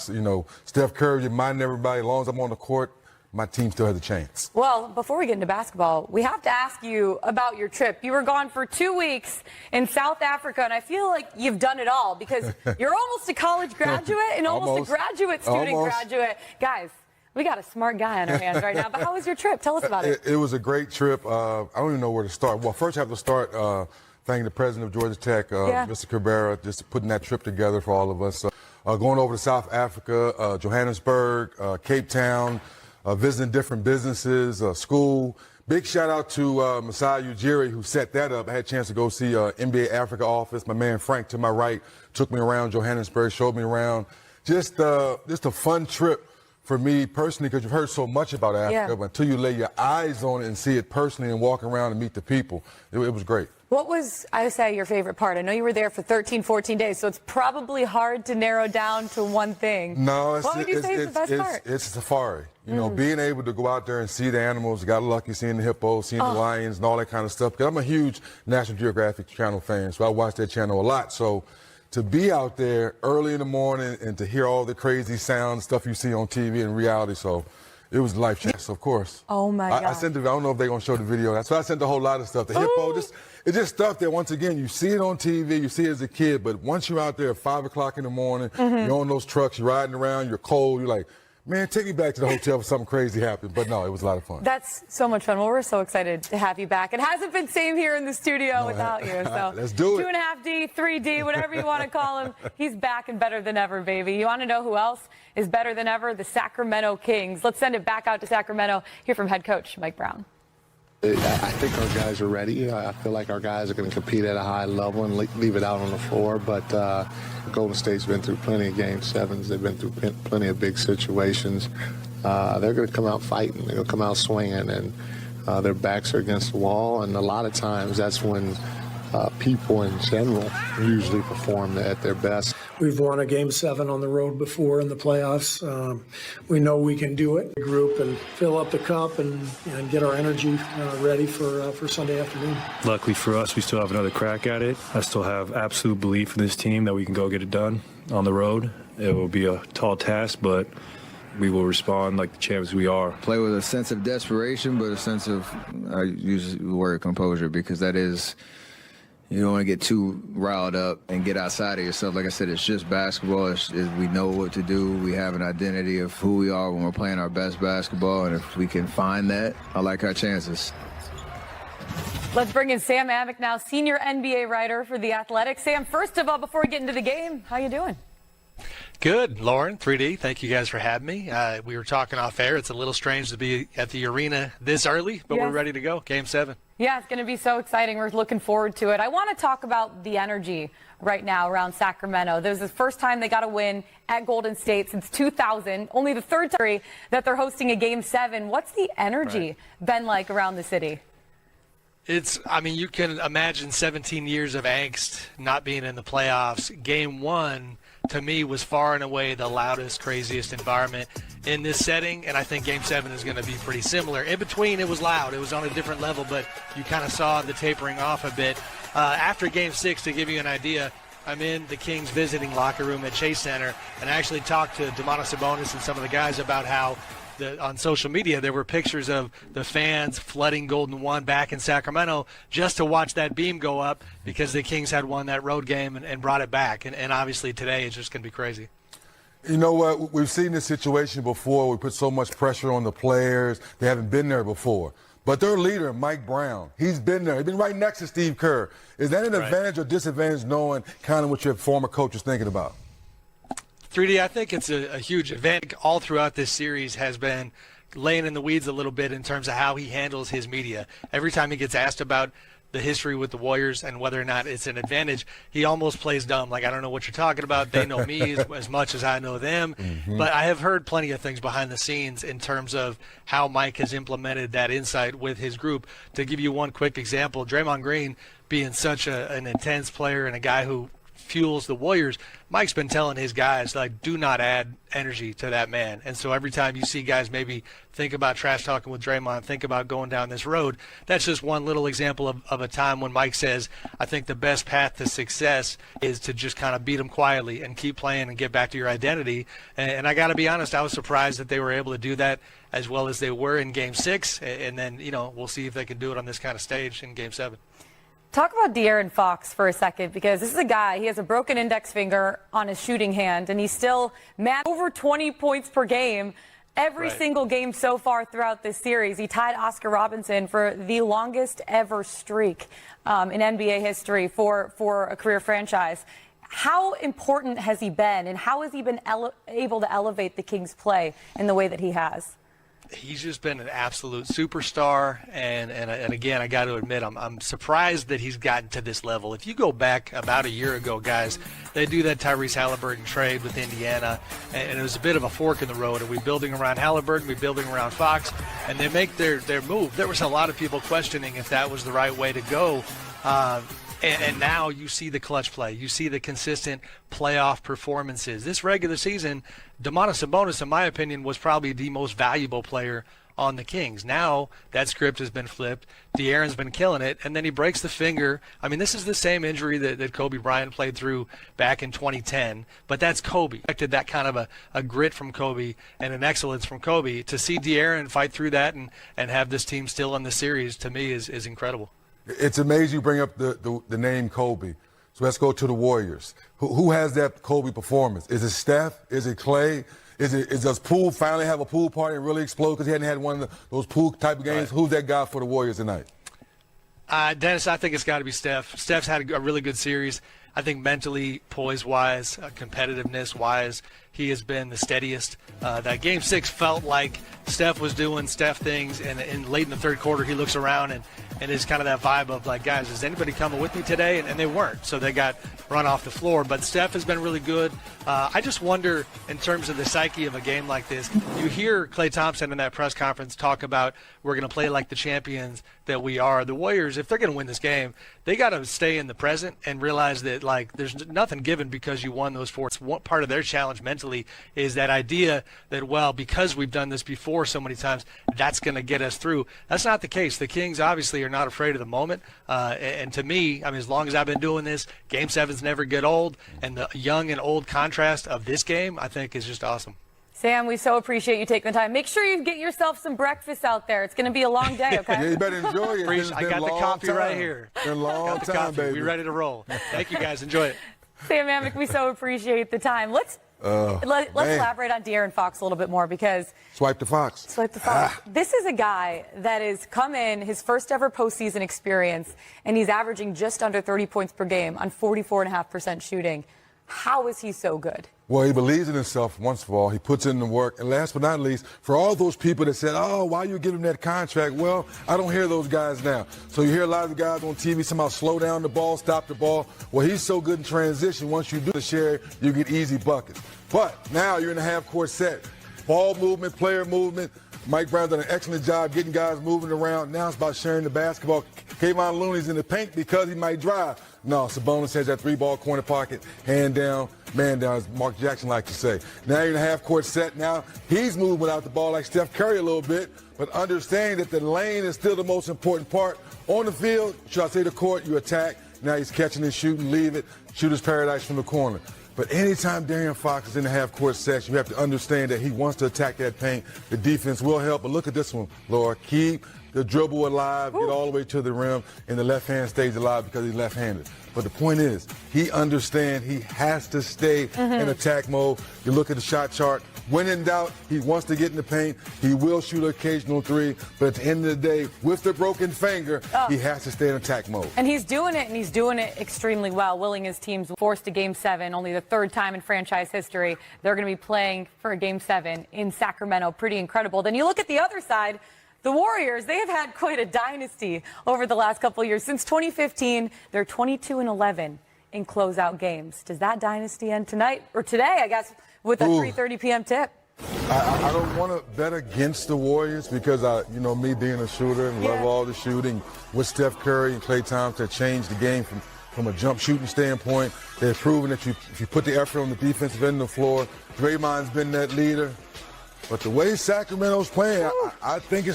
You know, Steph Curry reminding everybody, as long as I'm on the court, my team still has a chance. Well, before we get into basketball, we have to ask you about your trip. You were gone for 2 weeks in South Africa, and I feel like you've done it all because you're almost a college graduate and almost a graduate student graduate. Guys, we got a smart guy on our hands right now, but how was your trip? Tell us about it. It was a great trip. I don't even know where to start. Well, first I have to start thanking the president of Georgia Tech, Mr. Cabrera, just putting that trip together for all of us. Going over to South Africa, Johannesburg, Cape Town, visiting different businesses, school. Big shout out to Masai Ujiri, who set that up. I had a chance to go see NBA Africa office. My man Frank to my right took me around Johannesburg, showed me around. Just a fun trip for me personally, because you've heard so much about Africa, but until you lay your eyes on it and see it personally and walk around and meet the people, it was great. What was, I would say, your favorite part? I know you were there for 13, 14 days, so it's probably hard to narrow down to one thing. No, what would you say is the best part? It's safari. You know, being able to go out there and see the animals. Got lucky seeing the hippos, seeing the lions, and all that kind of stuff. Because I'm a huge National Geographic Channel fan, so I watch that channel a lot. So to be out there early in the morning and to hear all the crazy sounds, stuff you see on TV and reality, so it was life-changing, of course. Oh, my God. I sent it. I don't know if they're going to show the video. That's why I sent a whole lot of stuff. The hippo, it's just stuff that, once again, you see it on TV, you see it as a kid, but once you're out there at 5 o'clock in the morning, you're on those trucks, you're riding around, you're cold, you're like, man, take me back to the hotel if something crazy happened. But no, it was a lot of fun. That's so much fun. Well, we're so excited to have you back. It hasn't been same here in the studio without you. So let's do it. 2.5D, 3D, whatever you want to call him. He's back and better than ever, baby. You want to know who else is better than ever? The Sacramento Kings. Let's send it back out to Sacramento. Hear from head coach Mike Brown. I think our guys are ready. I feel like our guys are going to compete at a high level and leave it out on the floor. But Golden State's been through plenty of Game 7s. They've been through plenty of big situations. They're going to come out fighting. They're going to come out swinging, and their backs are against the wall. And a lot of times that's when people in general usually perform at their best. We've won a Game 7 on the road before in the playoffs. We know we can do it. Group and fill up the cup and get our energy ready for Sunday afternoon. Luckily for us, we still have another crack at it. I still have absolute belief in this team that we can go get it done on the road. It will be a tall task, but we will respond like the champions we are. Play with a sense of desperation, but a sense of, I use the word composure, because that is, you don't want to get too riled up and get outside of yourself. Like I said, it's just basketball. We know what to do. We have an identity of who we are when we're playing our best basketball, and if we can find that, I like our chances. Let's bring in Sam Amick now, senior NBA writer for The Athletic. Sam, first of all, before we get into the game, how you doing? Good, Lauren, 3D. Thank you guys for having me. We were talking off air. It's a little strange to be at the arena this early, but we're ready to go. Game 7. Yeah, it's going to be so exciting. We're looking forward to it. I want to talk about the energy right now around Sacramento. This is the first time they got a win at Golden State since 2000. Only the third time that they're hosting a Game 7. What's the energy been like around the city? I mean, you can imagine 17 years of angst not being in the playoffs. Game 1, to me, was far and away the loudest, craziest environment in this setting, and I think Game 7 is going to be pretty similar. In between, it was loud. It was on a different level, but you kind of saw the tapering off a bit. After Game 6, to give you an idea, I'm in the Kings visiting locker room at Chase Center, and I actually talked to Domantas Sabonis and some of the guys about how on social media there were pictures of the fans flooding Golden 1 back in Sacramento just to watch that beam go up because the Kings had won that road game and brought it back. And obviously today it's just going to be crazy. You know what? We've seen this situation before. We put so much pressure on the players. They haven't been there before. But their leader, Mike Brown, he's been there. He's been right next to Steve Kerr. Is that an advantage or disadvantage knowing kind of what your former coach is thinking about? 3D, I think it's a huge advantage. All throughout this series has been laying in the weeds a little bit in terms of how he handles his media. Every time he gets asked about the history with the Warriors and whether or not it's an advantage, he almost plays dumb. Like, I don't know what you're talking about. They know me as much as I know them. But I have heard plenty of things behind the scenes in terms of how Mike has implemented that insight with his group. To give you one quick example, Draymond Green being such an intense player and a guy who fuels the Warriors. Mike's been telling his guys, like, do not add energy to that man. And so every time you see guys maybe think about trash talking with Draymond, think about going down this road, that's just one little example of a time when Mike says, I think the best path to success is to just kind of beat them quietly and keep playing and get back to your identity. And I got to be honest, I was surprised that they were able to do that as well as they were in Game 6. And then, we'll see if they can do it on this kind of stage in Game 7. Talk about De'Aaron Fox for a second, because this is a guy, he has a broken index finger on his shooting hand, and he's still over 20 points per game every single game so far throughout this series. He tied Oscar Robinson for the longest ever streak in NBA history for a career franchise. How important has he been, and how has he been able to elevate the Kings' play in the way that he has? He's just been an absolute superstar, and again, I got to admit, I'm surprised that he's gotten to this level. If you go back about a year ago, guys, they do that Tyrese Halliburton trade with Indiana, and it was a bit of a fork in the road. Are we building around Halliburton? Are we building around Fox? And they make their move. There was a lot of people questioning if that was the right way to go. And now you see the clutch play. You see the consistent playoff performances. This regular season, Domantas Sabonis, in my opinion, was probably the most valuable player on the Kings. Now that script has been flipped. De'Aaron's been killing it, and then he breaks the finger. I mean, this is the same injury that Kobe Bryant played through back in 2010, but that's Kobe. Expected that kind of a grit from Kobe and an excellence from Kobe. To see De'Aaron fight through that and have this team still in the series, to me, is incredible. It's amazing you bring up the name Kobe. So let's go to the Warriors. Who has that Kobe performance? Is it Steph? Is it Clay? Does Poole finally have a pool party and really explode because he hadn't had one of those pool type of games? Right. Who's that guy for the Warriors tonight? Dennis, I think it's got to be Steph. Steph's had a really good series. I think mentally, poise-wise, competitiveness-wise, he has been the steadiest. That Game 6 felt like Steph was doing Steph things, and late in the third quarter he looks around and it's kind of that vibe of like, guys, is anybody coming with me today? And they weren't, so they got run off the floor. But Steph has been really good. I just wonder, in terms of the psyche of a game like this, you hear Klay Thompson in that press conference talk about we're going to play like the champions that we are. The Warriors, if they're going to win this game, they got to stay in the present and realize that, like, there's nothing given because you won those four. One part of their challenge mentally is that idea that, well, because we've done this before so many times, that's going to get us through. That's not the case. The Kings obviously are not afraid of the moment. And to me, I mean, as long as I've been doing this, Game 7s never get old. And the young and old contrast of this game, I think, is just awesome. Sam, we so appreciate you taking the time. Make sure you get yourself some breakfast out there. It's going to be a long day, okay? Yeah, you better enjoy it. I got the coffee right here. It's been a long time, baby. We're ready to roll. Thank you, guys. Enjoy it. Sam Amick, we so appreciate the time. Let's elaborate on De'Aaron Fox a little bit more, because Swipe the Fox. This is a guy that has come in, his first ever postseason experience, and he's averaging just under 30 points per game on 44.5% shooting. How is he so good? Well, he believes in himself, once of all. He puts in the work. And last but not least, for all those people that said, oh, why you give him that contract? Well, I don't hear those guys now. So you hear a lot of the guys on TV somehow slow down the ball, stop the ball. Well, he's so good in transition. Once you do the share, you get easy buckets. But now you're in a half-court set. Ball movement, player movement. Mike Brown's done an excellent job getting guys moving around. Now it's about sharing the basketball. Kevon Looney's in the paint because he might drive. No, Sabonis has that three-ball corner pocket, hand down, man down, as Mark Jackson likes to say. Now you're in a half-court set. Now he's moving without the ball like Steph Curry a little bit, but understanding that the lane is still the most important part. On the field, should I say the court, you attack. Now he's catching and shooting, leave it, shooter's paradise from the corner. But anytime De'Aaron Fox is in the half-court set, you have to understand that he wants to attack that paint. The defense will help, but look at this one, Laura. Keep the dribble alive, get all the way to the rim, and the left hand stays alive because he's left-handed. But the point is, he understands he has to stay in attack mode. You look at the shot chart. When in doubt, he wants to get in the paint. He will shoot an occasional three, but at the end of the day, with the broken finger, he has to stay in attack mode. And he's doing it, and he's doing it extremely well, willing his teams forced to Game 7, only the third time in franchise history they're going to be playing for a Game 7 in Sacramento. Pretty incredible. Then you look at the other side. The Warriors, they have had quite a dynasty over the last couple of years. Since 2015, they're 22-11 in closeout games. Does that dynasty end tonight, or today, I guess, with a 3:30 p.m. tip? I don't want to bet against the Warriors because, me being a shooter and love all the shooting with Steph Curry and Klay Thompson changed the game from from a jump shooting standpoint. They've proven that if you put the effort on the defensive end of the floor, Draymond's been that leader. But the way Sacramento's playing, I think it's